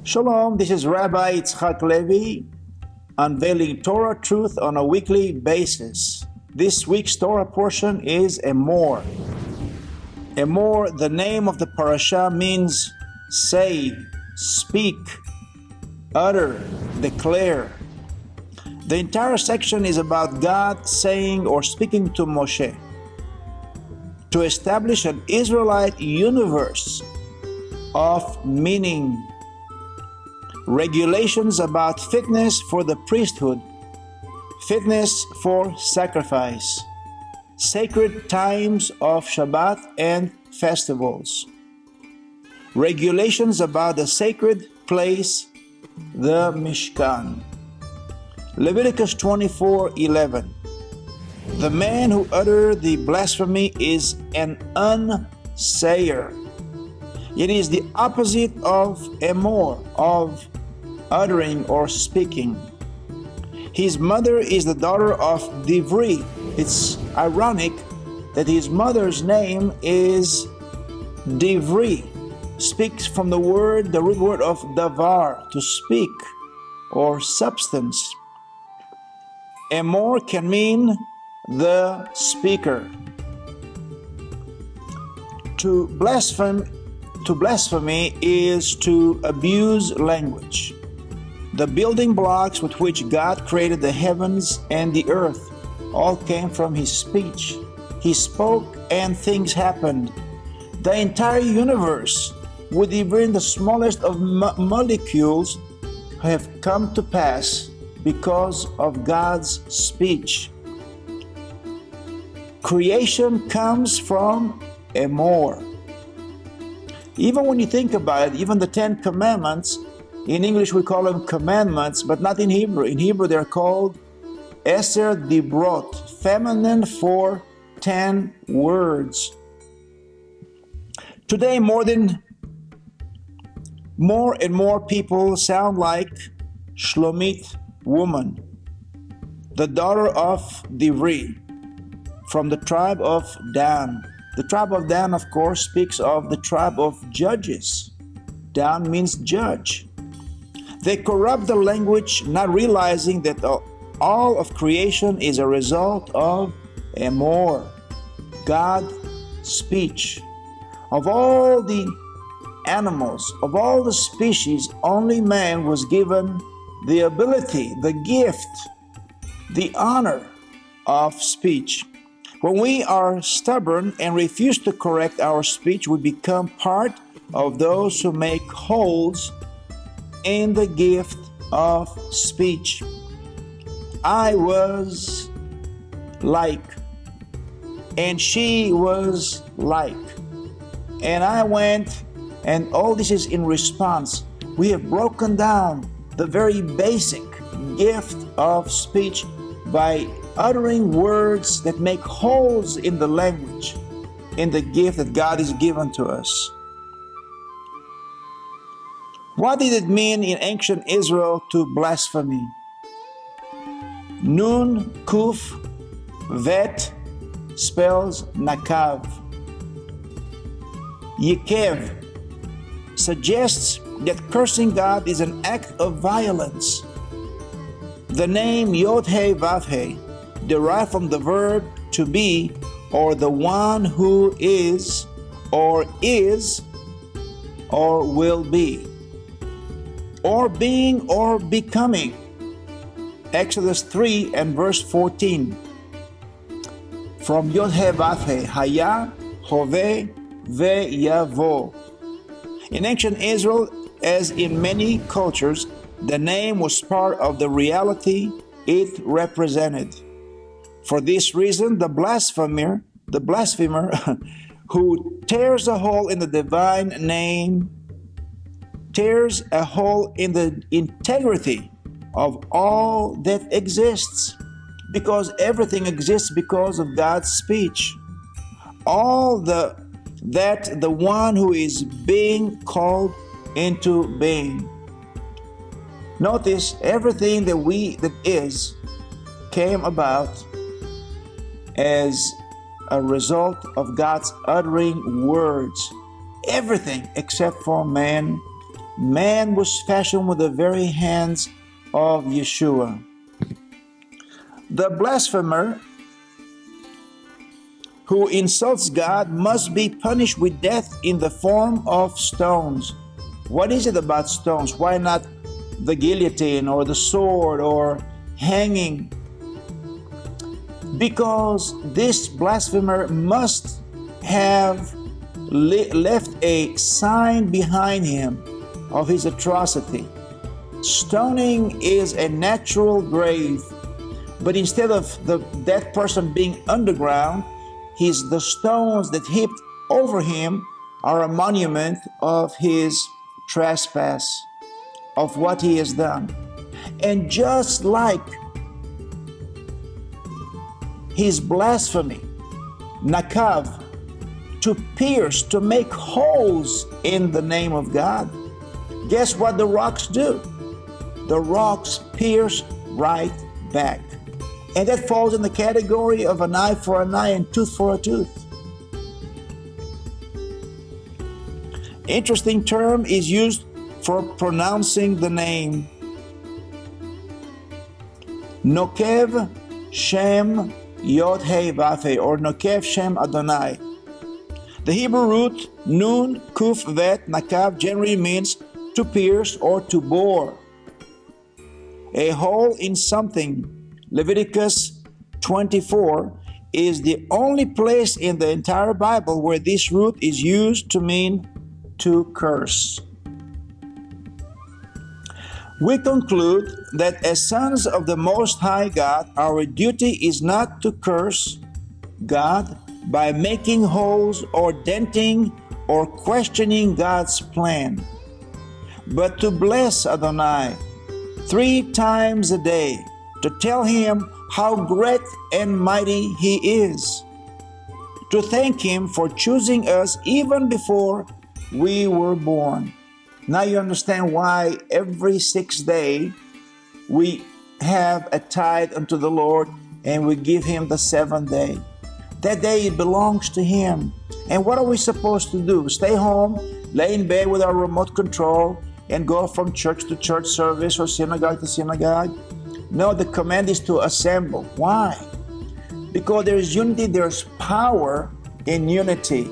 Shalom, this is Rabbi Yitzchak Levi, unveiling Torah truth on a weekly basis. This week's Torah portion is Emor. Emor, the name of the parasha, means say, speak, utter, declare. The entire section is about God saying or speaking to Moshe to establish an Israelite universe of meaning, regulations about fitness for the priesthood, fitness for sacrifice, sacred times of Shabbat and festivals, regulations about the sacred place, the Mishkan. Leviticus 24:11. The man who uttered the blasphemy is an unsayer. It is the opposite of Emor, of uttering or speaking. His mother is the daughter of Divri. It's ironic that his mother's name is Divri, speaks from the root word of davar, to speak or substance. Emor can mean the speaker. To blasphemy is to abuse language. The building blocks with which God created the heavens and the earth all came from his speech. He spoke and things happened. The entire universe, with even the smallest of molecules, have come to pass because of God's speech. Creation comes from Emor. Even when you think about it, even the 10 commandments, in English we call them commandments, but not in Hebrew. In Hebrew they're called Eser Dibrot, feminine for 10 words. Today more and more people sound like Shlomit woman, the daughter of Divri, from the tribe of Dan. The tribe of Dan, of course, speaks of the tribe of judges. Dan means judge. They corrupt the language, not realizing that all of creation is a result of Emor, God's speech. Of all the animals, of all the species, only man was given the ability, the gift, the honor of speech. When we are stubborn and refuse to correct our speech, we become part of those who make holes in the gift of speech. I was like, and she was like, and I went, and all this is in response. We have broken down the very basic gift of speech by uttering words that make holes in the language, in the gift that God has given to us. What did it mean in ancient Israel to blaspheme? Nun, Kuf, Vet spells Nakav. Yikev suggests that cursing God is an act of violence. The name Yod-Heh Vav-Heh derived from the verb to be, or the one who is or will be, or being or becoming. Exodus 3 and verse 14. From Yod-Heh Vav-Heh, Haya, Hoveh, Ve-Yavo. In ancient Israel, as in many cultures, the name was part of the reality it represented. For this reason, the blasphemer who tears a hole in the divine name, tears a hole in the integrity of all that exists, because everything exists because of God's speech. All that the one who is being called into being. Notice everything that is came about as a result of God's uttering words. Everything except for man man was fashioned with the very hands of Yeshua. The blasphemer who insults God must be punished with death in the form of stones. What is it about stones? Why not the guillotine or the sword or hanging? Because this blasphemer must have left a sign behind him of his atrocity. Stoning is a natural grave, but instead of that person being underground, the stones that heaped over him are a monument of his trespass, of what he has done. And just like his blasphemy, nakav, to pierce, to make holes in the name of God, guess what the rocks do? The rocks pierce right back. And that falls in the category of an eye for an eye and tooth for a tooth. Interesting term is used for pronouncing the name. Nokev Shem Yod Hei Vafe, or Nokev Shem Adonai. The Hebrew root Nun Kuf Vet Nakav generally means to pierce or to bore. A hole in something. Leviticus 24 is the only place in the entire Bible where this root is used to mean to curse. We conclude that as sons of the Most High God, our duty is not to curse God by making holes or denting or questioning God's plan, but to bless Adonai 3 times a day, to tell him how great and mighty he is, to thank him for choosing us even before we were born. Now you understand why every 6th day we have a tithe unto the Lord and we give him the 7th day. That day it belongs to him. And what are we supposed to do? Stay home, lay in bed with our remote control, and go from church to church service or synagogue to synagogue? No, the command is to assemble. Why? Because there is unity, there's power in unity.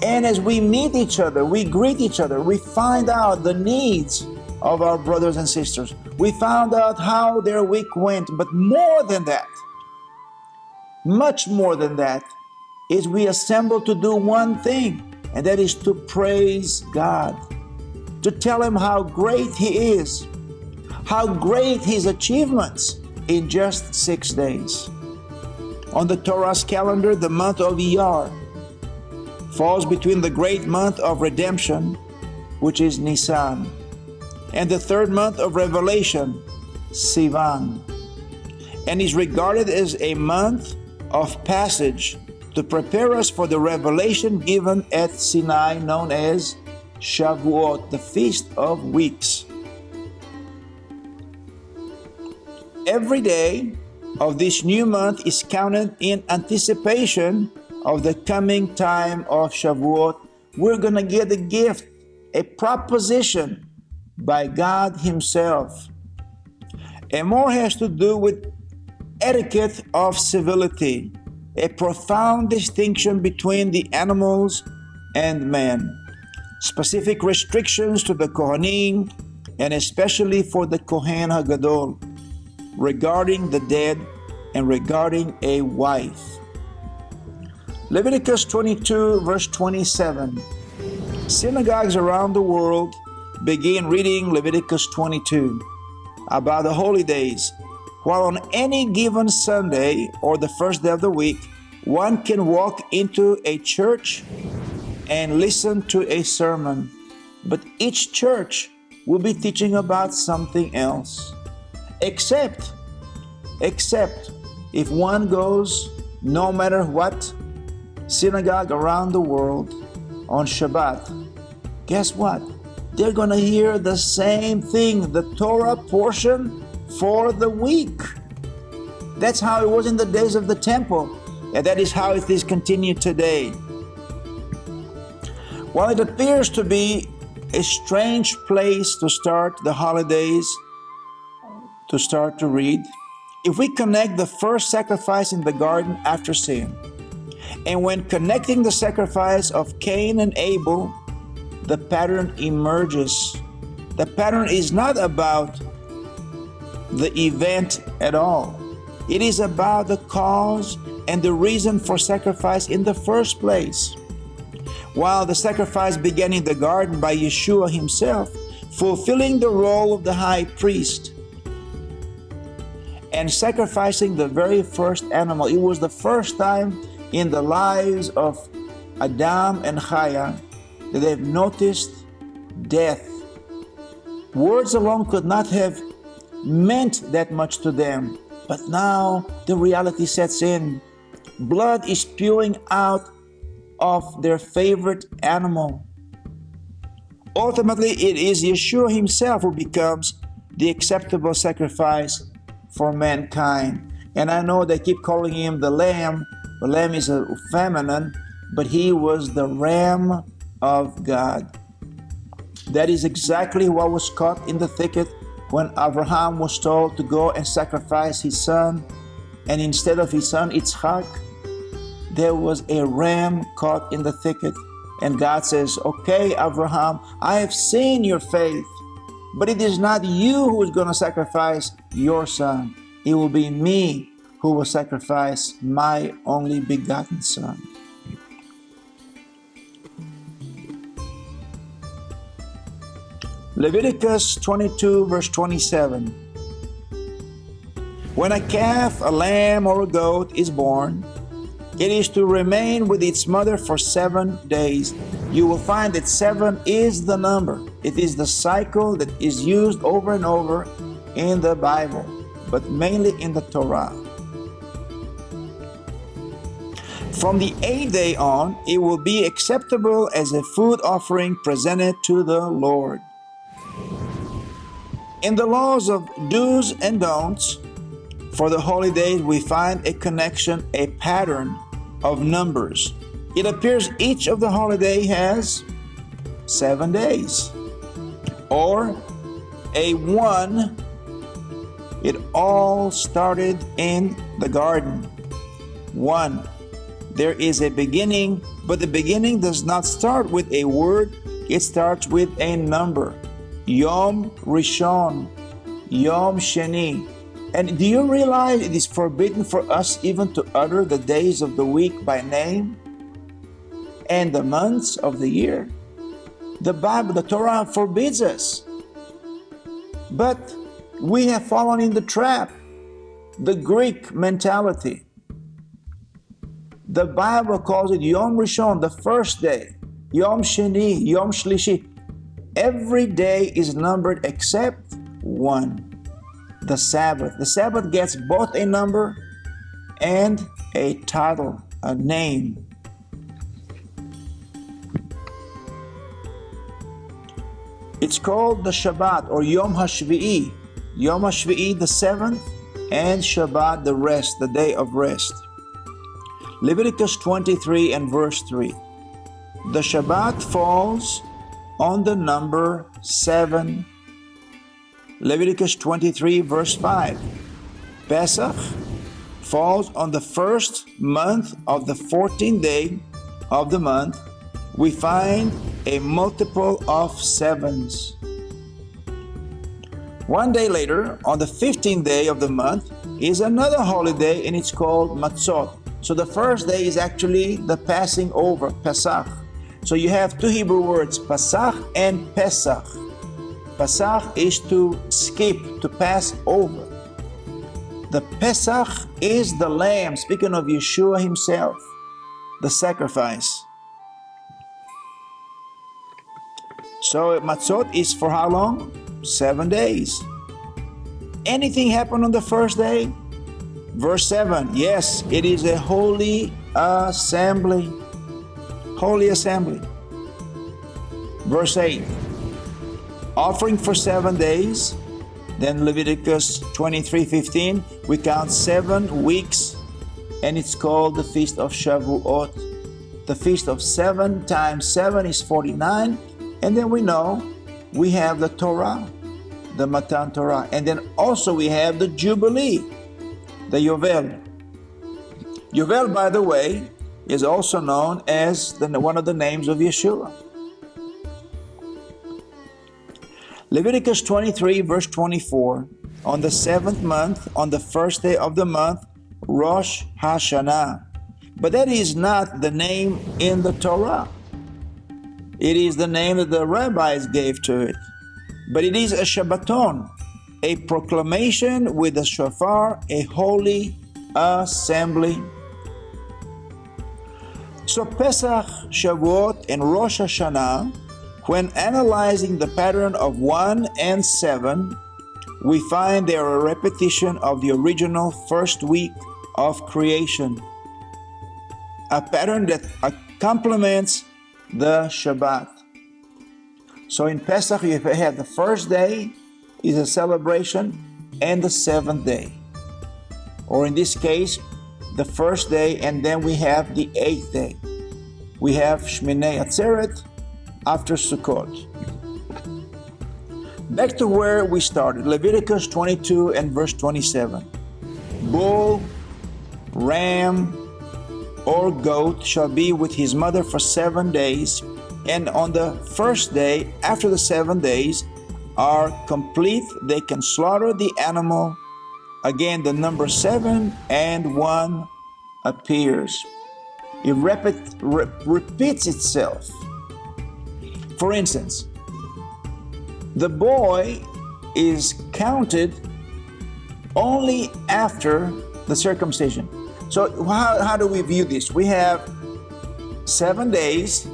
And as we meet each other, we greet each other, we find out the needs of our brothers and sisters. We found out how their week went, but more than that, much more than that, is we assemble to do one thing, and that is to praise God, to tell him how great he is, how great his achievements in just 6 days. On the Torah's calendar, the month of Iyar falls between the great month of redemption, which is Nisan, and the 3rd month of revelation, Sivan, and is regarded as a month of passage to prepare us for the revelation given at Sinai, known as Shavuot, the Feast of Weeks. Every day of this new month is counted in anticipation of the coming time of Shavuot. We're going to get a gift, a proposition by God himself. Emor has to do with etiquette of civility, a profound distinction between the animals and man, specific restrictions to the Kohanim, and especially for the Kohen HaGadol, regarding the dead and regarding a wife. Leviticus 22 verse 27. Synagogues around the world begin reading Leviticus 22 about the holy days, while on any given Sunday or the first day of the week, one can walk into a church and listen to a sermon. But each church will be teaching about something else. Except if one goes, no matter what synagogue around the world on Shabbat, guess what? They're going to hear the same thing, the Torah portion for the week. That's how it was in the days of the temple, and that is how it is continued today. While it appears to be a strange place to start the holidays, to start to read. If we connect the first sacrifice in the garden after sin, and when connecting the sacrifice of Cain and Abel, the pattern emerges. The pattern is not about the event at all. It is about the cause and the reason for sacrifice in the first place. While the sacrifice began in the garden by Yeshua himself, fulfilling the role of the high priest and sacrificing the very first animal, it was the first time in the lives of Adam and Chaya that they've noticed death. Words alone could not have meant that much to them, but now the reality sets in. Blood is spewing out of their favorite animal. Ultimately, it is Yeshua himself who becomes the acceptable sacrifice for mankind. And I know they keep calling him the Lamb. The Lamb is a feminine, but he was the Ram of God. That is exactly what was caught in the thicket when Abraham was told to go and sacrifice his son, and instead of his son Yitzchak, there was a ram caught in the thicket. And God says, okay, Abraham, I have seen your faith, but it is not you who is going to sacrifice your son. It will be me who will sacrifice my only begotten son. Leviticus 22 verse 27. When a calf, a lamb, or a goat is born, it is to remain with its mother for 7 days. You will find that 7 is the number. It is the cycle that is used over and over in the Bible, but mainly in the Torah. From the 8th day on, it will be acceptable as a food offering presented to the Lord. In the laws of do's and don'ts for the holy days, we find a connection, a pattern of numbers. It appears each of the holiday has 7 days, or a 1. It all started in the garden. 1. There is a beginning, but the beginning does not start with a word, it starts with a number. Yom Rishon, Yom Sheni. And do you realize it is forbidden for us even to utter the days of the week by name and the months of the year? The Bible, the Torah forbids us. But we have fallen in the trap, the Greek mentality. The Bible calls it Yom Rishon, the first day, Yom Sheni, Yom Shlishi. Every day is numbered except 1, the Sabbath. The Sabbath gets both a number and a title, a name. It's called the Shabbat or Yom HaShvi'i. Yom HaShvi'i, the 7th, and Shabbat, the rest, the day of rest. Leviticus 23 and verse 3. The Shabbat falls on the number 7. Leviticus 23 verse 5. Pesach falls on the first month of the 14th day of the month. We find a multiple of 7s. One day later, on the 15th day of the month, is another holiday, and it's called Matzot. So the first day is actually the passing over, Pesach. So you have 2 Hebrew words, Pasach and Pesach. Pasach is to skip, to pass over. The Pesach is the lamb, speaking of Yeshua himself, the sacrifice. So Matzot is for how long? 7 days. Anything happen on the first day? Verse 7, yes, it is a holy assembly. Holy assembly. Verse 8, offering for 7 days. Then Leviticus 23:15, we count 7 weeks, and it's called the Feast of Shavuot. The Feast of 7 times 7 is 49, And then we know we have the Torah, the Matan Torah. And then also we have the Jubilee, the Yovel. Yovel, by the way, is also known as one of the names of Yeshua. Leviticus 23, verse 24, on the 7th month, on the first day of the month, Rosh Hashanah. But that is not the name in the Torah. It is the name that the rabbis gave to it. But it is a Shabbaton, a proclamation with a shofar, a holy assembly. So Pesach, Shavuot, and Rosh Hashanah, when analyzing the pattern of 1 and 7, we find they are a repetition of the original first week of creation, a pattern that complements the Shabbat. So in Pesach, you have the first day is a celebration and the 7th day. Or in this case, the first day, and then we have the 8th day. We have Shminei Atzeret after Sukkot. Back to where we started, Leviticus 22 and verse 27. Bull, ram, or goat shall be with his mother for 7 days, and on the first day, after the 7 days are complete, they can slaughter the animal. Again, the number 7 and 1 appears. It repeats itself. For instance, the boy is counted only after the circumcision. So how do we view this? We have 7 days,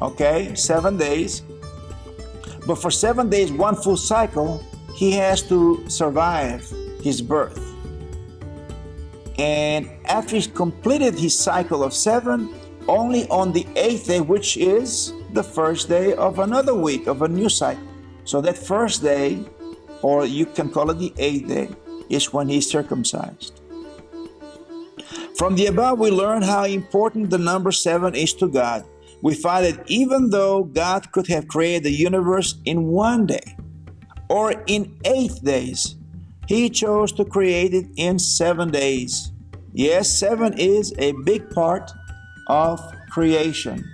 okay, 7 days. But for 7 days, one full cycle, he has to survive his birth. And after he's completed his cycle of 7, only on the 8th day, which is the first day of another week, of a new cycle. So that first day, or you can call it the 8th day, is when he's circumcised. From the above, we learn how important the number 7 is to God. We find that even though God could have created the universe in 1 day or in 8 days, He chose to create it in 7 days. Yes, 7 is a big part of creation.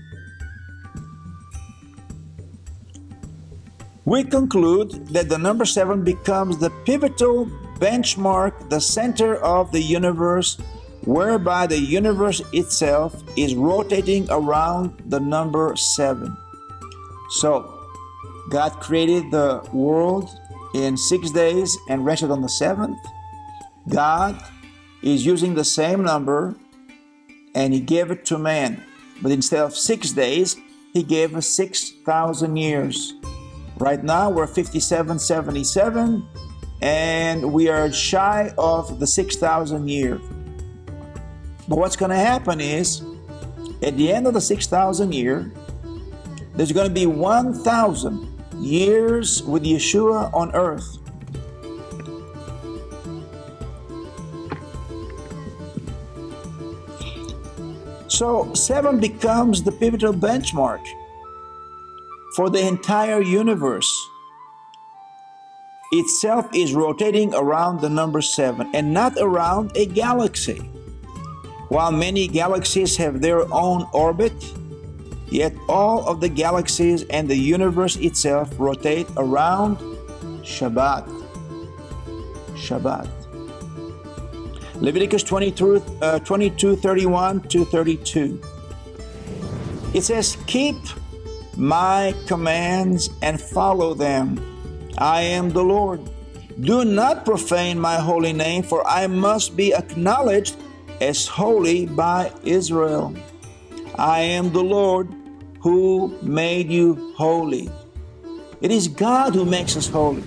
We conclude that the number 7 becomes the pivotal benchmark, the center of the universe, whereby the universe itself is rotating around the number 7. So, God created the world in 6 days and rested on the 7th. God is using the same number and He gave it to man. But instead of 6 days, He gave us 6,000 years. Right now, we're 5777, and we are shy of the 6,000 years. But what's going to happen is, at the end of the 6,000 year, there's going to be 1,000 years with Yeshua on earth. So 7 becomes the pivotal benchmark for the entire universe. Itself is rotating around the number 7 and not around a galaxy. While many galaxies have their own orbit, yet all of the galaxies and the universe itself rotate around Shabbat. Shabbat. Leviticus 22:31-32. It says, "Keep my commands and follow them. I am the Lord. Do not profane my holy name, for I must be acknowledged as holy by Israel. I am the Lord who made you holy." It is God who makes us holy.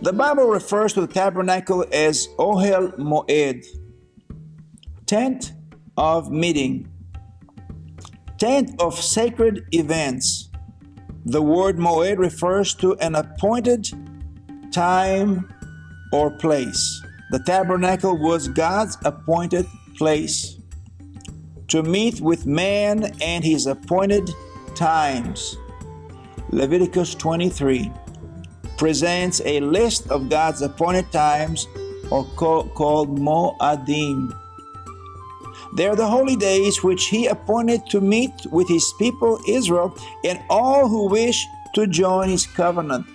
The Bible refers to the tabernacle as Ohel Moed, tent of meeting, tent of sacred events. The word Moed refers to an appointed time or place. The tabernacle was God's appointed place. to meet with man and his appointed times. Leviticus 23 presents a list of God's appointed times, or called Mo'adim. They are the holy days which he appointed to meet with his people Israel and all who wish to join his covenant.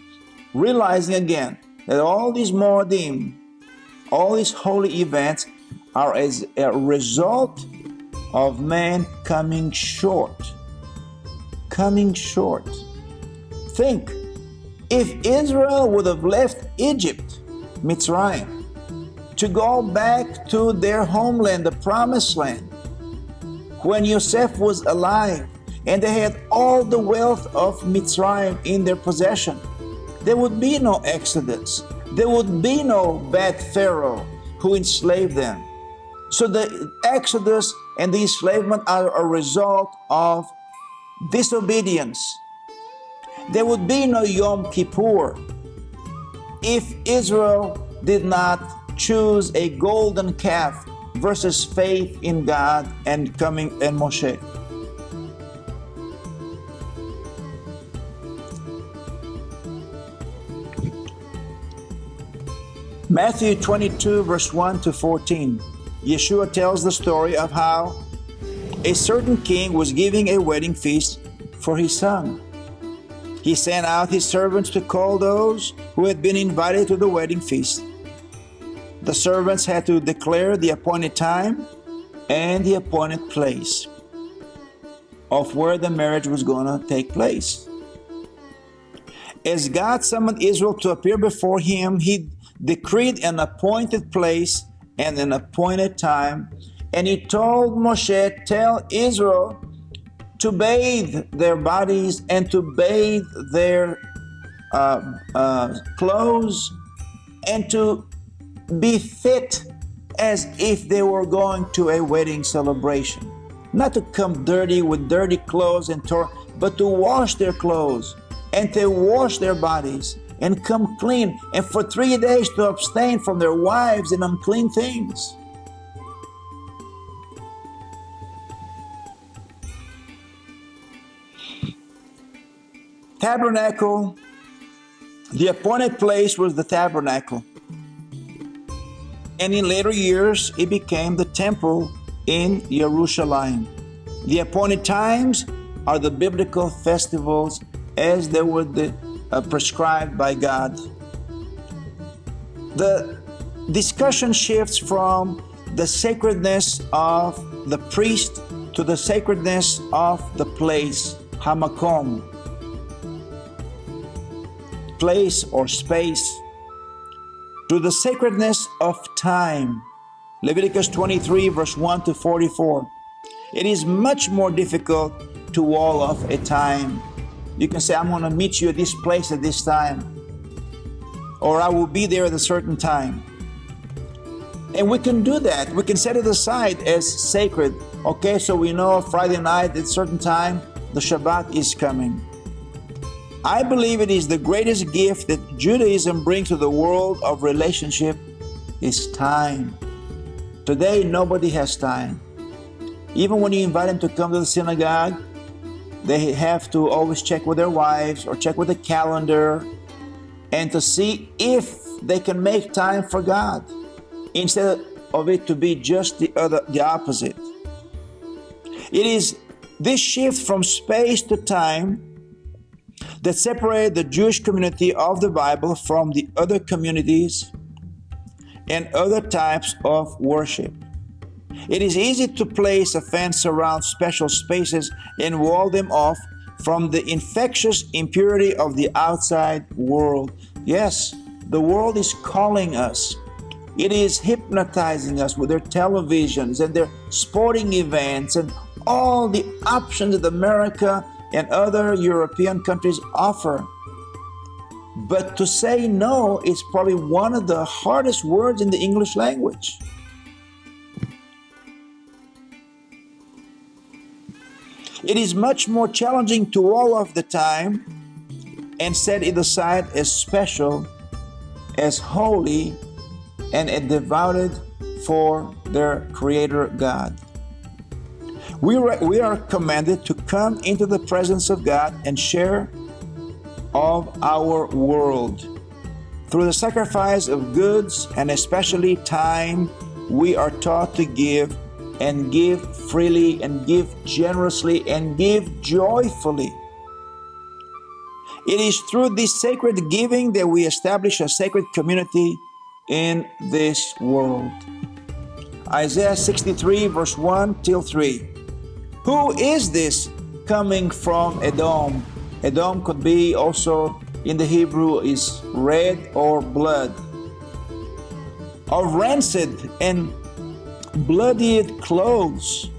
Realizing again that all these Mo'adim, all these holy events are as a result of man coming short. Coming short. Think, if Israel would have left Egypt, Mitzrayim, to go back to their homeland, the promised land, when Yosef was alive and they had all the wealth of Mitzrayim in their possession, there would be no exodus. There would be no bad Pharaoh who enslaved them. So the exodus and the enslavement are a result of disobedience. There would be no Yom Kippur if Israel did not choose a golden calf versus faith in God and Moshe. Matthew 22 verse 1 to 14. Yeshua tells the story of how a certain king was giving a wedding feast for his son. He sent out his servants to call those who had been invited to the wedding feast. The servants had to declare the appointed time and the appointed place of where the marriage was going to take place. As God summoned Israel to appear before him, he decreed an appointed place and an appointed time, and he told Moshe, tell Israel to bathe their bodies and to bathe their clothes and to be fit as if they were going to a wedding celebration. Not to come dirty with dirty clothes and but to wash their clothes and to wash their bodies and come clean, and for 3 days to abstain from their wives and unclean things. Tabernacle, the appointed place was the tabernacle. And in later years, it became the temple in Jerusalem. The appointed times are the biblical festivals as they were prescribed by God. The discussion shifts from the sacredness of the priest to the sacredness of the place, hamakom, place or space, to the sacredness of time. Leviticus 23 verse 1 to 44. It is much more difficult to wall off a time. You can say, I'm going to meet you at this place at this time, or I will be there at a certain time. And we can do that. We can set it aside as sacred. Okay, so we know Friday night at a certain time, the Shabbat is coming. I believe it is the greatest gift that Judaism brings to the world of relationship is time. Today, nobody has time. Even when you invite them to come to the synagogue, they have to always check with their wives or check with the calendar and to see if they can make time for God, instead of it to be just the opposite. It is this shift from space to time that separated the Jewish community of the Bible from the other communities and other types of worship. It is easy to place a fence around special spaces and wall them off from the infectious impurity of the outside world. Yes, the world is calling us. It is hypnotizing us with their televisions and their sporting events and all the options that America and other European countries offer. But to say no is probably one of the hardest words in the English language. It is much more challenging to wall off the time and set it aside as special, as holy, and as devoted for their Creator God. We are commanded to come into the presence of God and share of our world. Through the sacrifice of goods and especially time, we are taught to give and give freely and give generously and give joyfully. It is through this sacred giving that we establish a sacred community in this world. Isaiah 63 verse 1 till 3. Who is this coming from Edom? Edom could be also in the Hebrew is red or blood. Of rancid and bloodied clothes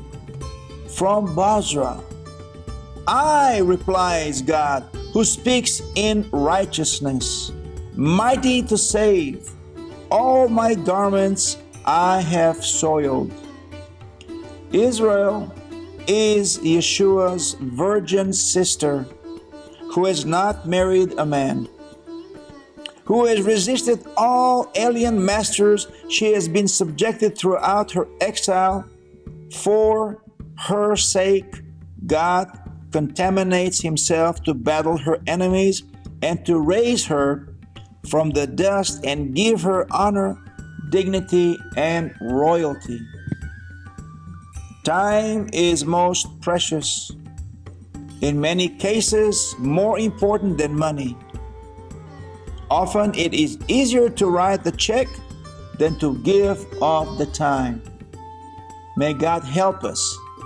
from Basra. I, replies God, who speaks in righteousness, mighty to save. All my garments I have soiled. Israel is Yeshua's virgin sister, who has not married a man, who has resisted all alien masters. She has been subjected throughout her exile. For her sake, God contaminates himself to battle her enemies and to raise her from the dust and give her honor, dignity, and royalty. Time is most precious. In many cases, more important than money. Often it is easier to write the check than to give of the time. May God help us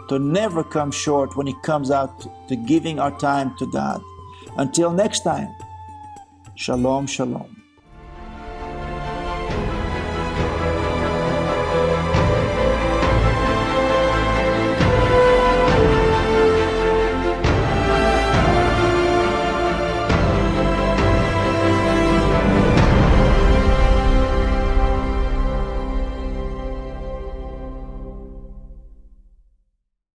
to never come short when it comes out to giving our time to God. Until next time, Shalom, Shalom.